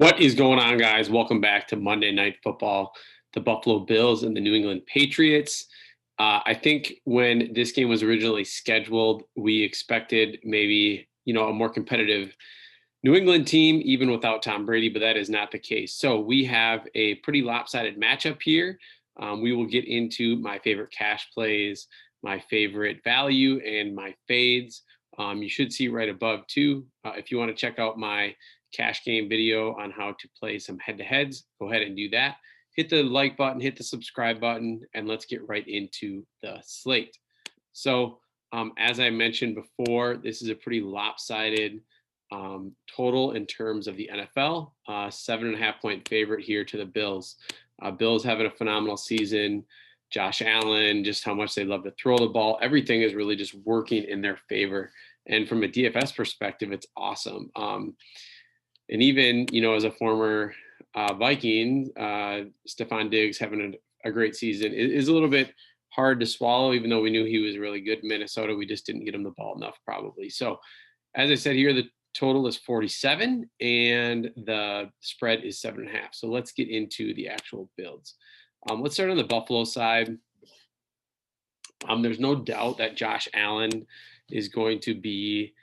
What is going on, guys? Welcome back to Monday Night Football. The Buffalo Bills and the New England Patriots. I think when this game was originally scheduled, we expected maybe, a more competitive New England team, even without Tom Brady, but that is not the case. So we have a pretty lopsided matchup here. We will get into my favorite cash plays, my favorite value, and my fades. You should see right above too. If you want to check out my cash game video on how to play some head-to-heads, go ahead and do that. Hit the like button, hit the subscribe button, and let's get right into the slate. So as I mentioned before, this is a pretty lopsided total in terms of the NFL. 7.5-point favorite here to the Bills. Bills having a phenomenal season. Josh Allen, just how much they love to throw the ball. Everything is really just working in their favor. And from a DFS perspective, it's awesome. And even, as a former Viking, Stephon Diggs having a great season is a little bit hard to swallow, even though we knew he was really good in Minnesota. We just didn't get him the ball enough, probably. So, as I said here, the total is 47 and the spread is 7.5. So let's get into the actual builds. Let's start on the Buffalo side. There's no doubt that Josh Allen is going to be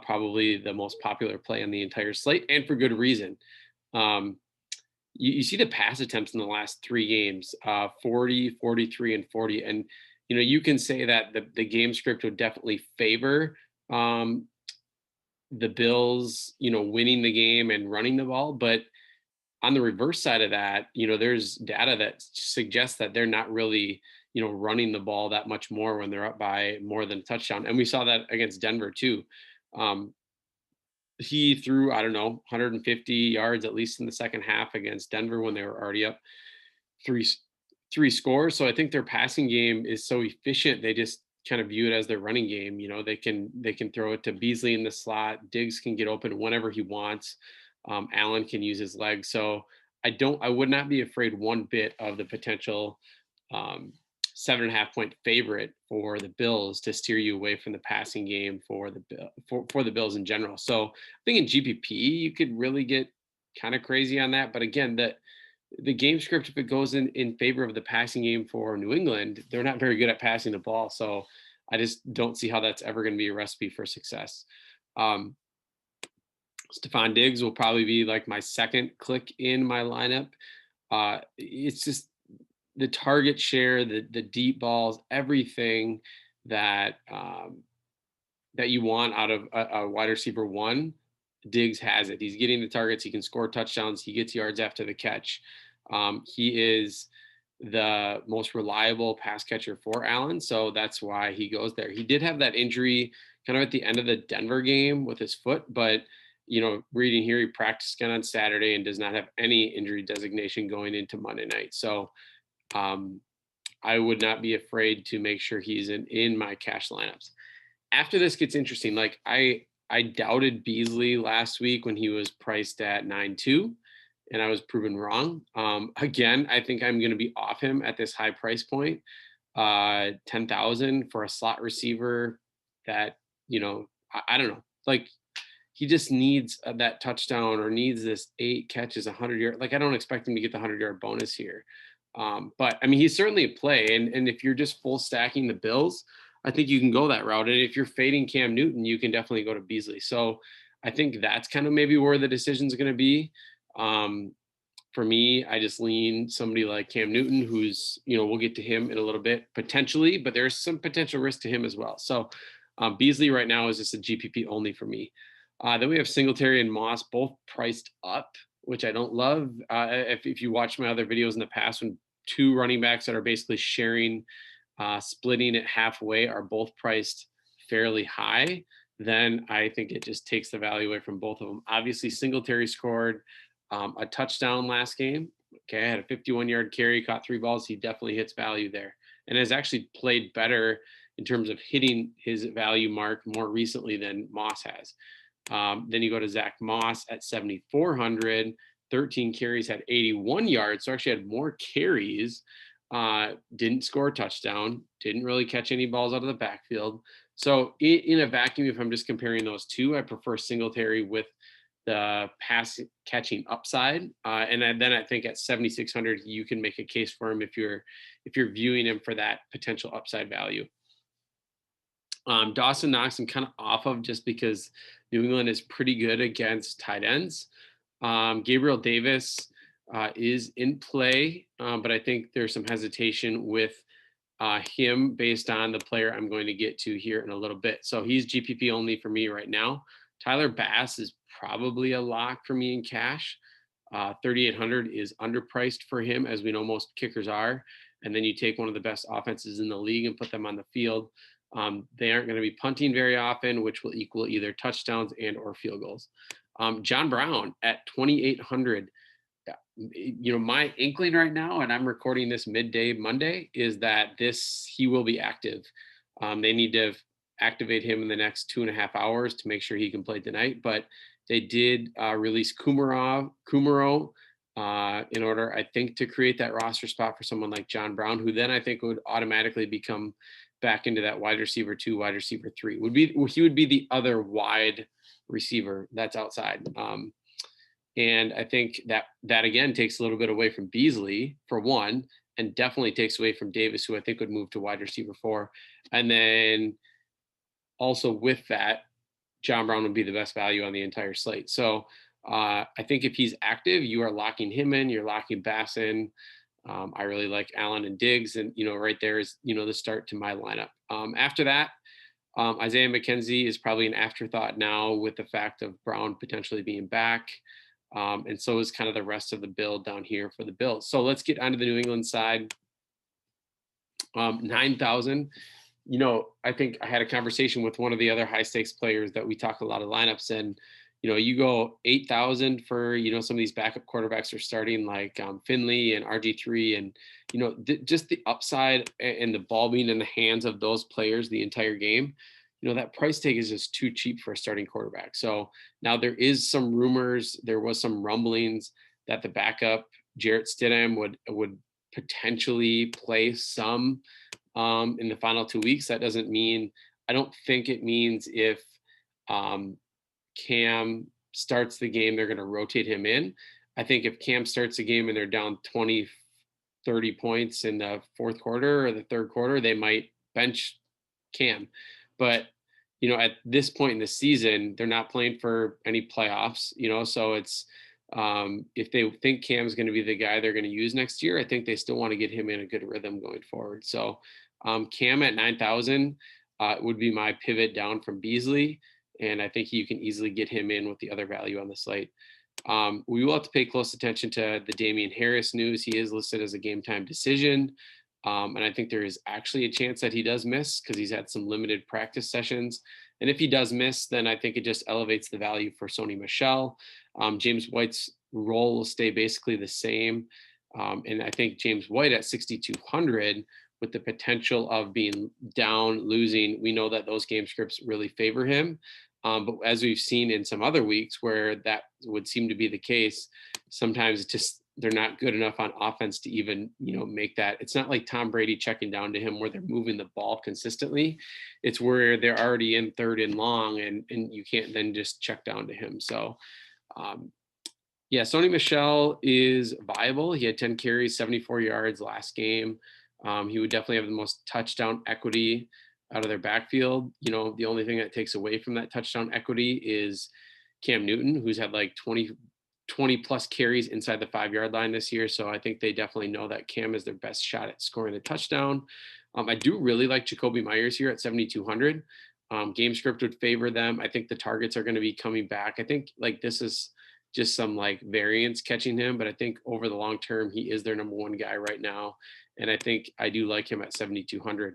probably the most popular play on the entire slate, and for good reason. You see the pass attempts in the last three games, 40, 43, and 40. And, you can say that the game script would definitely favor the Bills, winning the game and running the ball. But on the reverse side of that, there's data that suggests that they're not really, running the ball that much more when they're up by more than a touchdown. And we saw that against Denver too. He threw, 150 yards at least in the second half against Denver when they were already up three scores. So I think their passing game is so efficient. They just kind of view it as their running game. They can throw it to Beasley in the slot. Diggs can get open whenever he wants. Allen can use his legs. So I would not be afraid one bit of the potential 7.5-point favorite for the Bills to steer you away from the passing game for the Bills in general. So I think in GPP you could really get kind of crazy on that. But again, the game script, if it goes in favor of the passing game for New England, they're not very good at passing the ball. So I just don't see how that's ever going to be a recipe for success. Stephon Diggs will probably be like my second click in my lineup. It's just the target share, the deep balls, everything that you want out of a wide receiver one. Diggs has it. He's getting the targets. He can score touchdowns. He gets yards after the catch. He is the most reliable pass catcher for Allen, so that's why he goes there. He did have that injury kind of at the end of the Denver game with his foot, but reading here, he practiced again on Saturday and does not have any injury designation going into Monday night. So I would not be afraid to make sure he's in my cash lineups. After this gets interesting, like I doubted Beasley last week when he was priced at 9.2, and I was proven wrong. Again, I think I'm going to be off him at this high price point, 10,000 for a slot receiver that, I don't know, like he just needs that touchdown or needs this 8 catches, 100 yard. Like I don't expect him to get the 100-yard bonus here. But I mean, he's certainly a play. And if you're just full stacking the Bills, I think you can go that route. And if you're fading Cam Newton, you can definitely go to Beasley. So I think that's kind of maybe where the decision is going to be. For me, I just lean somebody like Cam Newton, who's, we'll get to him in a little bit potentially, but there's some potential risk to him as well. So Beasley right now is just a GPP only for me. Then we have Singletary and Moss, both priced up, which I don't love. If you watch my other videos in the past, when two running backs that are basically sharing, splitting it halfway are both priced fairly high, then I think it just takes the value away from both of them. Obviously, Singletary scored a touchdown last game. Okay, I had a 51-yard carry, caught 3 balls. He definitely hits value there and has actually played better in terms of hitting his value mark more recently than Moss has. Then you go to Zach Moss at 7,400, 13 carries, had 81 yards. So actually had more carries, didn't score a touchdown, didn't really catch any balls out of the backfield. So in a vacuum, if I'm just comparing those two, I prefer Singletary with the pass catching upside. Then I think at 7,600, you can make a case for him if you're viewing him for that potential upside value. Dawson Knox I'm kind of off of just because New England is pretty good against tight ends. Gabriel Davis is in play, but I think there's some hesitation with him based on the player I'm going to get to here in a little bit. So he's GPP only for me right now. Tyler Bass is probably a lock for me in cash. 3,800 is underpriced for him, as we know most kickers are. And then you take one of the best offenses in the league and put them on the field. They aren't going to be punting very often, which will equal either touchdowns and or field goals. John Brown at 2,800. My inkling right now, and I'm recording this midday Monday, is that he will be active. They need to activate him in the next 2.5 hours to make sure he can play tonight. But they did release Kumaro in order, I think, to create that roster spot for someone like John Brown, who then I think would automatically become back into that wide receiver 2, wide receiver 3. He would be the other wide receiver that's outside. And I think that again takes a little bit away from Beasley for one, and definitely takes away from Davis, who I think would move to wide receiver 4. And then also with that, John Brown would be the best value on the entire slate. So I think if he's active, you are locking him in, you're locking Bass in. I really like Allen and Diggs, and right there is the start to my lineup. After that, Isaiah McKenzie is probably an afterthought now with the fact of Brown potentially being back. And so is kind of the rest of the build down here for the Bills. So let's get onto the New England side. 9,000. I think I had a conversation with one of the other high stakes players that we talk a lot of lineups, and you go 8,000 for some of these backup quarterbacks are starting, like Finley and RG3, and just the upside and the ball being in the hands of those players the entire game. That price tag is just too cheap for a starting quarterback. So now there is some rumors, there was some rumblings that the backup Jarrett Stidham would potentially play some in the final 2 weeks. That doesn't mean, I don't think it means if Cam starts the game, they're going to rotate him in. I think if Cam starts the game and they're down 20, 30 points in the fourth quarter or the third quarter, they might bench Cam. But, at this point in the season, they're not playing for any playoffs, so it's, if they think Cam's going to be the guy they're going to use next year, I think they still want to get him in a good rhythm going forward. So Cam at 9,000 would be my pivot down from Beasley. And I think you can easily get him in with the other value on the slate. We will have to pay close attention to the Damian Harris news. He is listed as a game time decision. And I think there is actually a chance that he does miss because he's had some limited practice sessions. And if he does miss, then I think it just elevates the value for Sony Michel. James White's role will stay basically the same. And I think James White at 6,200 with the potential of being down, losing, we know that those game scripts really favor him. But as we've seen in some other weeks where that would seem to be the case, sometimes it's just they're not good enough on offense to even, make that. It's not like Tom Brady checking down to him where they're moving the ball consistently. It's where they're already in third and long and you can't then just check down to him. So, Sony Michel is viable. He had 10 carries, 74 yards last game. He would definitely have the most touchdown equity out of their backfield. The only thing that takes away from that touchdown equity is Cam Newton, who's had like 20 plus carries inside the 5-yard line this year. So I think they definitely know that Cam is their best shot at scoring a touchdown. I do really like Jacoby Myers here at 7,200. Game script would favor them. I think the targets are going to be coming back. I think like this is just some like variance catching him, but I think over the long term, he is their number one guy right now. And I think I do like him at 7,200.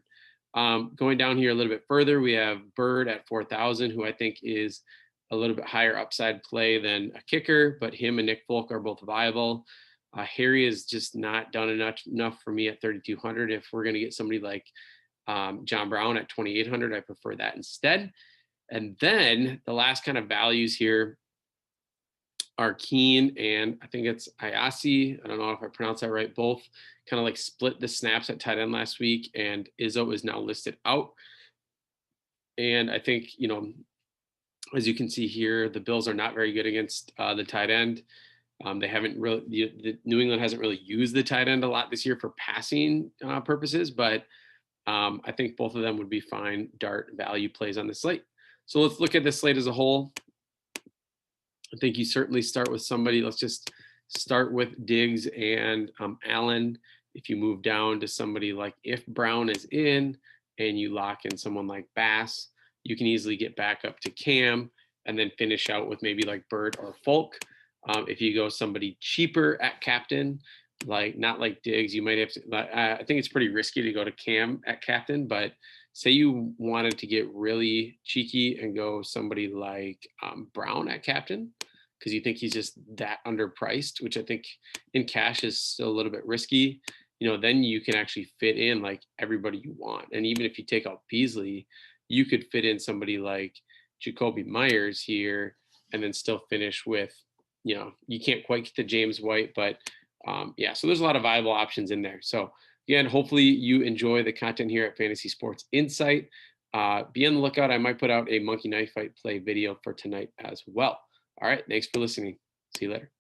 Going down here a little bit further, we have Bird at 4,000, who I think is a little bit higher upside play than a kicker, but him and Nick Folk are both viable. Harry is just not done enough for me at 3,200. If we're going to get somebody like John Brown at 2,800, I prefer that instead. And then the last kind of values here are Keen and I think it's Ayasi. I don't know if I pronounced that right. Both kind of like split the snaps at tight end last week, and Izzo is now listed out. And I think, As you can see here, the Bills are not very good against the tight end. They haven't really, the New England hasn't really used the tight end a lot this year for passing purposes, but I think both of them would be fine dart value plays on the slate. So let's look at the slate as a whole. I think you certainly start with somebody. Let's just start with Diggs and Allen. If you move down to somebody like if Brown is in and you lock in someone like Bass, you can easily get back up to Cam and then finish out with maybe like Bird or Folk. If you go somebody cheaper at captain, like not like Diggs, you might have to. I think it's pretty risky to go to Cam at captain, but say you wanted to get really cheeky and go somebody like Brown at captain because you think he's just that underpriced, which I think in cash is still a little bit risky. Then you can actually fit in like everybody you want. And even if you take out Beasley, you could fit in somebody like Jacoby Myers here and then still finish with, you can't quite get to James White, but yeah, so there's a lot of viable options in there. So again, hopefully you enjoy the content here at Fantasy Sports Insight. Be on the lookout. I might put out a monkey knife fight play video for tonight as well. All right. Thanks for listening. See you later.